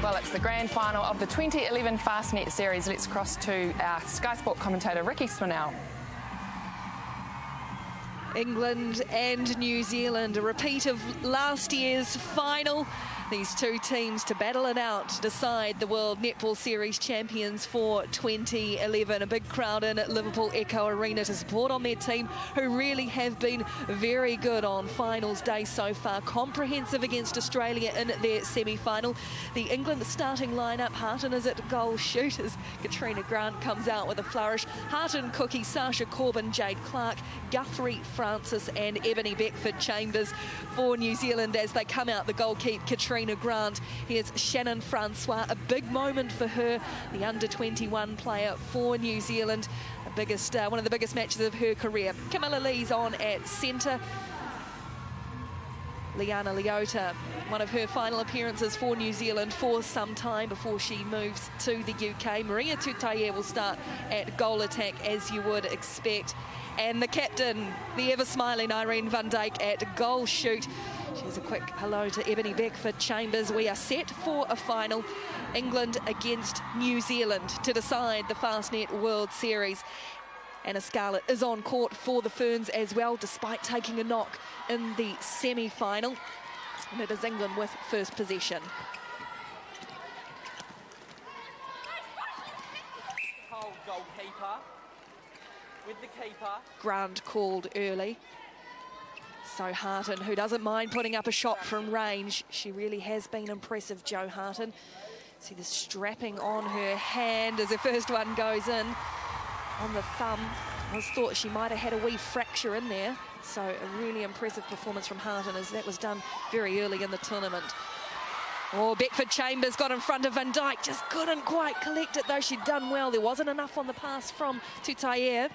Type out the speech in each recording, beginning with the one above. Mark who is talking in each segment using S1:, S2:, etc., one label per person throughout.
S1: Well, it's the grand final of the 2011 Fastnet Series. Let's cross to our Sky Sport commentator, Ricky Swinell.
S2: England and New Zealand, a repeat of last year's final. These two teams to battle it out to decide the World Netball Series champions for 2011. A big crowd in at Liverpool Echo Arena to support on their team, who really have been very good on finals day so far. Comprehensive against Australia in their semi-final. The England starting lineup: Harton is at goal shoot as Katrina Grant comes out with a flourish. Harton, Cookie, Sasha Corbin, Jade Clark, Guthrie, Francis and Ebony Beckford-Chambers for New Zealand as they come out the goalkeeper Katrina Grant. Here's Shannon Francois, a big moment for her, the under-21 player for New Zealand. One of the biggest matches of her career. Camilla Lee's on at centre. Liana Leota, one of her final appearances for New Zealand for some time before she moves to the UK. Maria Tutaia will start at goal attack, as you would expect. And the captain, the ever-smiling Irene van Dijk, at goal shoot. She's a quick hello to Ebony Beckford-Chambers. We are set for a final, England against New Zealand, to decide the Fastnet World Series. Anna Scarlett is on court for the Ferns as well, despite taking a knock in the semi-final. And it is England with first possession. Goalkeeper with the keeper. Grant called early. So Harton, who doesn't mind putting up a shot from range. She really has been impressive, Jo Harton. See the strapping on her hand as her first one goes in. On the thumb, I was thought she might have had a wee fracture in there. So a really impressive performance from Harton, as that was done very early in the tournament. Oh, Beckford-Chambers got in front of Van Dijk, just couldn't quite collect it, though she'd done well. There wasn't enough on the pass from Tutaia.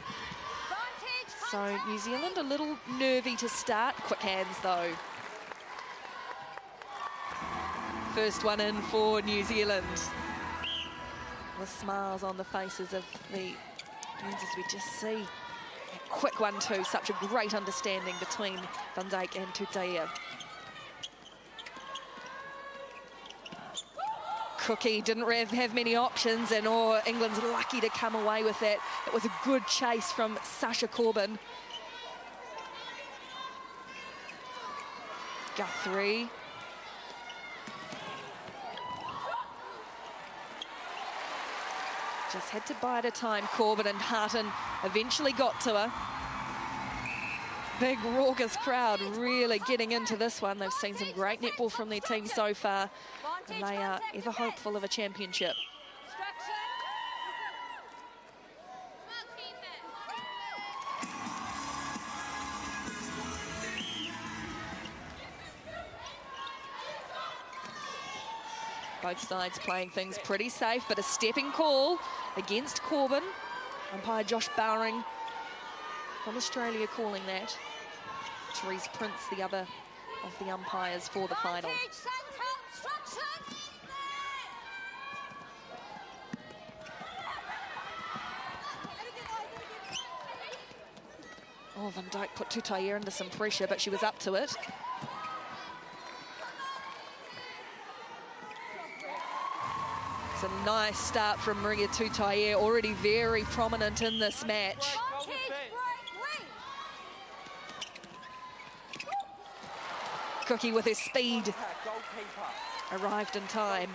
S2: So New Zealand a little nervy to start. Quick hands, though. First one in for New Zealand. The smiles on the faces of the as we just see. A quick one too, such a great understanding between Van Dijk and Tutaia. Cookie didn't have many options, and England's lucky to come away with that. It was a good chase from Sasha Corbin. Guthrie. Just had to bide her time, Corbin, and Harton eventually got to her. Big raucous crowd really getting into this one. They've seen some great netball from their team so far, and they are ever hopeful of a championship. Both sides playing things pretty safe, but a stepping call against Corbin. Umpire Josh Bowring from Australia calling that. Therese Prince, the other of the umpires for the final. Oh, Van Dijk put Tutaia under some pressure, but she was up to it. It's a nice start from Maria Tutaia, already very prominent in this match. Cookie with her speed arrived in time.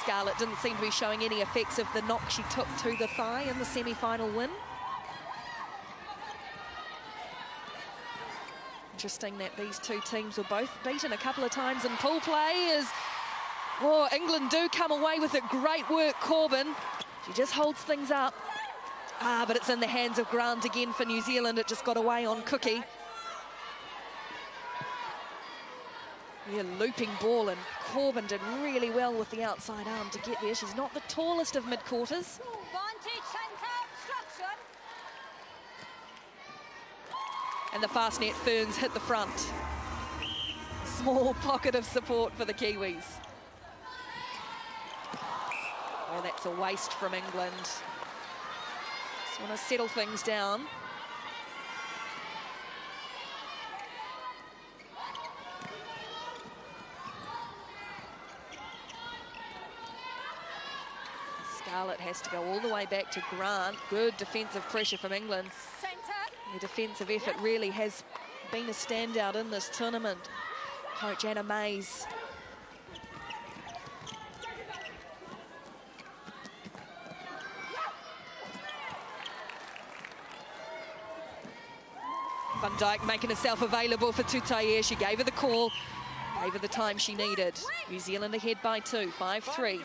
S2: Scarlett didn't seem to be showing any effects of the knock she took to the thigh in the semi-final win. Interesting that these two teams were both beaten a couple of times in pool play. As England do come away with it. Great work, Corbin. She just holds things up. But it's in the hands of Grant again for New Zealand. It just got away on Cookie. Yeah, looping ball, and Corbin did really well with the outside arm to get there. She's not the tallest of mid-quarters. And the Fastnet Ferns hit the front. Small pocket of support for the Kiwis. Oh, that's a waste from England. Just want to settle things down. Scarlett has to go all the way back to Grant. Good defensive pressure from England. The defensive effort really has been a standout in this tournament. Coach Anna Mays. Van Dijk making herself available for Tutaia. She gave her the call, gave her the time she needed. New Zealand ahead by 2, 5-3.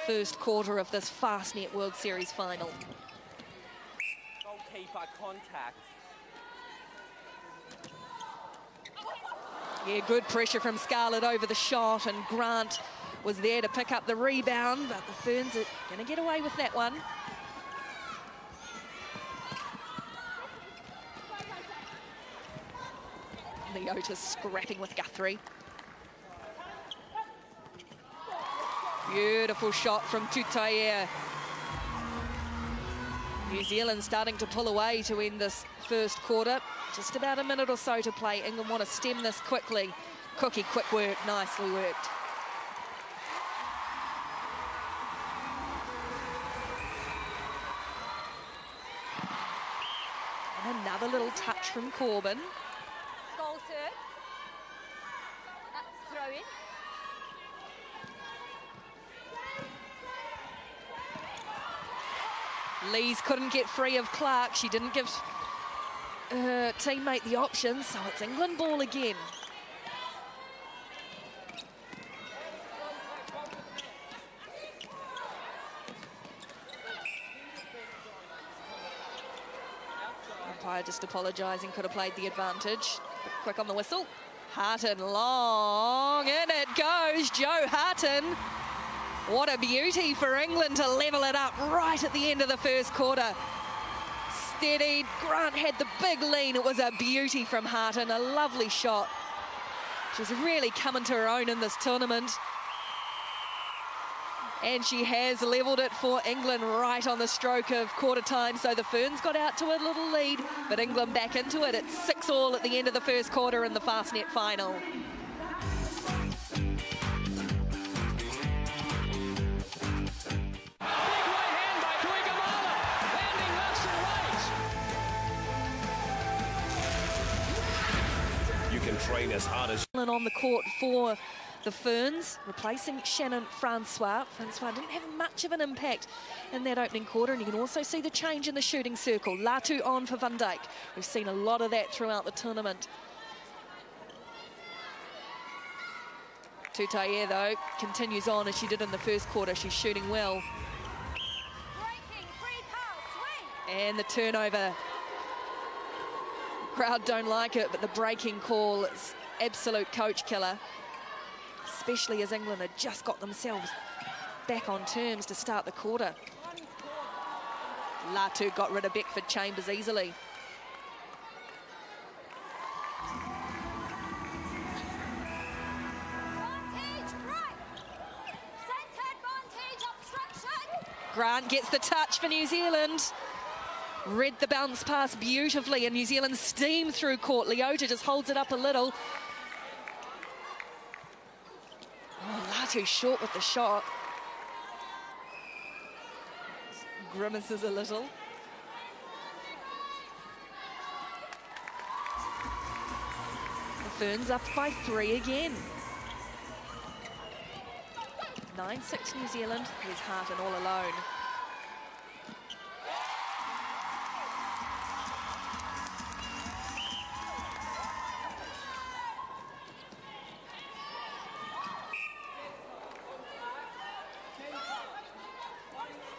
S2: First quarter of this Fastnet World Series final.
S3: Goalkeeper contact.
S2: Yeah, good pressure from Scarlett over the shot, and Grant was there to pick up the rebound, but the Ferns are going to get away with that one. Leota scrapping with Guthrie. Beautiful shot from Tutaia. New Zealand starting to pull away to end this first quarter. Just about a minute or so to play. England want to stem this quickly. Cookie, quick work, nicely worked. And another little touch from Corbin.
S4: Goal third. That's throw in.
S2: Lees couldn't get free of Clark. She didn't give her teammate the option, so it's England ball again. Umpire just apologising, could have played the advantage. Quick on the whistle. Harton long, in it goes, Joe Harton. What a beauty for England to level it up right at the end of the first quarter. Steadied, Grant had the big lean. It was a beauty from Harton, a lovely shot. She's really coming to her own in this tournament. And she has levelled it for England right on the stroke of quarter time. So the Ferns got out to a little lead, but England back into it. It's 6-all at the end of the first quarter in the Fastnet final.
S5: Train as hard as
S2: on the court for the Ferns, replacing Shannon Francois. Francois didn't have much of an impact in that opening quarter, and you can also see the change in the shooting circle. Latu on for Van Dijk. We've seen a lot of that throughout the tournament. Tutaia, though, continues on as she did in the first quarter. She's shooting well. And the turnover. Crowd don't like it, but the breaking call is absolute coach killer, especially as England had just got themselves back on terms to start the quarter. Latu got rid of Beckford Chambers easily. Grant gets the touch for New Zealand. Read the bounce pass beautifully, and New Zealand steam through court. Leota just holds it up a little. Oh, Latu short with the shot. Grimaces a little. The Ferns up by 3 again. 9-6 New Zealand. Here's Harton all alone.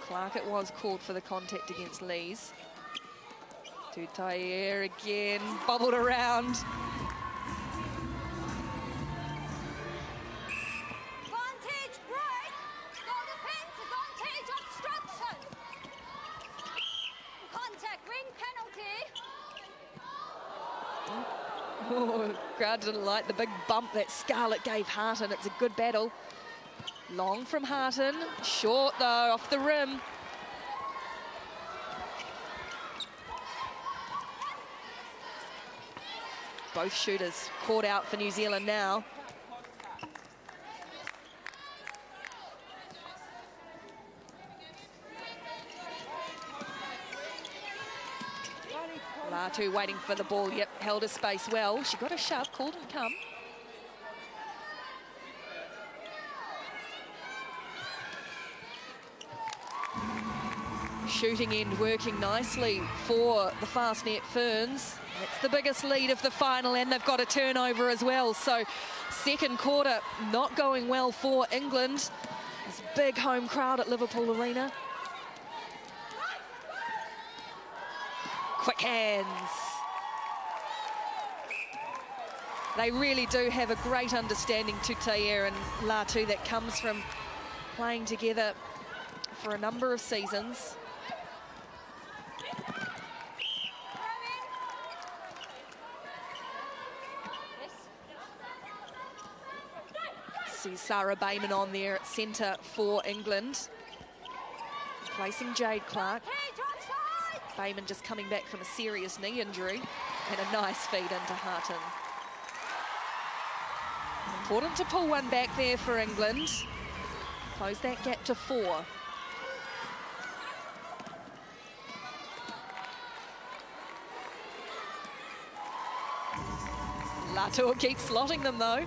S2: Clark, it was called for the contact against Lees. Tutaia again, bobbled around.
S4: Advantage break. Goal defense, advantage obstruction. Contact, ring penalty.
S2: Oh, crowd didn't like the big bump that Scarlett gave Harton. It's a good battle. Long from Harton, short though, off the rim. Both shooters caught out for New Zealand now. Latu waiting for the ball. Yep, held his space well. She got a shove, called and come. Shooting end working nicely for the Fastnet Ferns. It's the biggest lead of the final, and they've got a turnover as well. So second quarter not going well for England. There's a big home crowd at Liverpool Arena. Quick hands. They really do have a great understanding, Tutaia and Latu, that comes from playing together for a number of seasons. See Sarah Bayman on there at centre for England. Placing Jade Clark. Bayman just coming back from a serious knee injury, and a nice feed into Harton. Important to pull one back there for England. Close that gap to 4. Latu keeps slotting them though.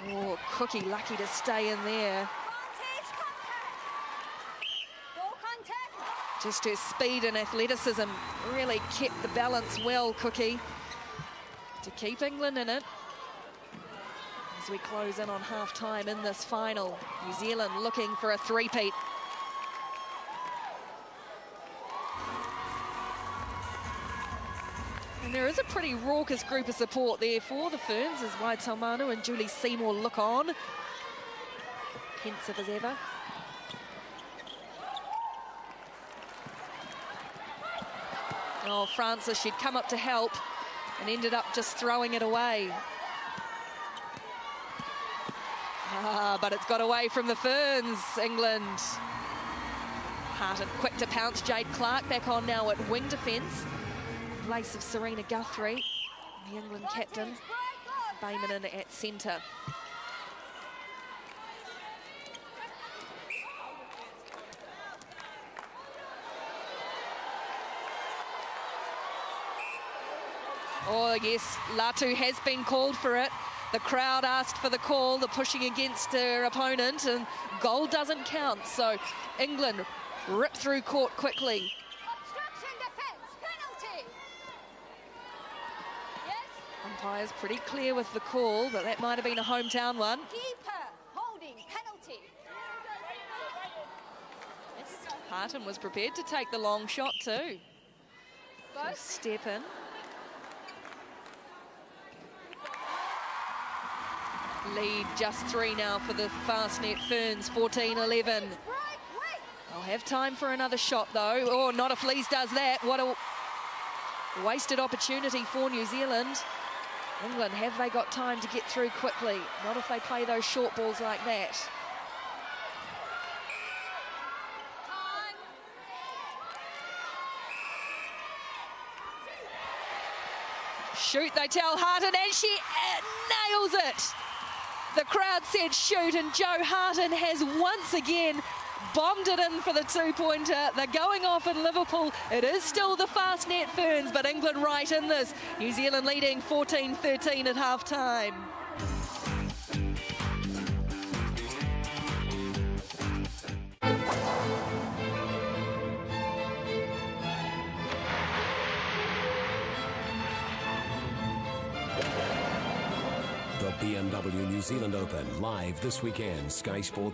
S2: Oh, Cookie lucky to stay in there. Just her speed and athleticism really kept the balance well, Cookie, to keep England in it. As we close in on half-time in this final, New Zealand looking for a three-peat. And there is a pretty raucous group of support there for the Ferns as Wai Taumanu and Julie Seymour look on. Pensive as ever. Oh, Francis, she'd come up to help and ended up just throwing it away. But it's got away from the Ferns, England. Harton quick to pounce. Jade Clark back on now at wing defence. Lace of Serena Guthrie, the England captain. Bayman in at centre. Oh yes, Latu has been called for it. The crowd asked for the call, the pushing against her opponent, and goal doesn't count. So England rip through court quickly. Umpire's pretty clear with the call, but that might have been a hometown one.
S4: Keeper holding penalty.
S2: Harton was prepared to take the long shot too.
S4: Both.
S2: Step in. Lead just 3 now for the Fastnet Ferns, 14-11. They'll have time for another shot though. Oh, not if Lees does that. What a wasted opportunity for New Zealand. England, have they got time to get through quickly? Not if they play those short balls like that.
S4: Time.
S2: Shoot, they tell Harton, and she nails it. The crowd said shoot, and Jo Harton has once again bombed it in for the two-pointer. They're going off in Liverpool. It is still the Fastnet Ferns, but England right in this. New Zealand leading 14-13 at half-time.
S3: The BMW New Zealand Open live this weekend, Sky Sport 3.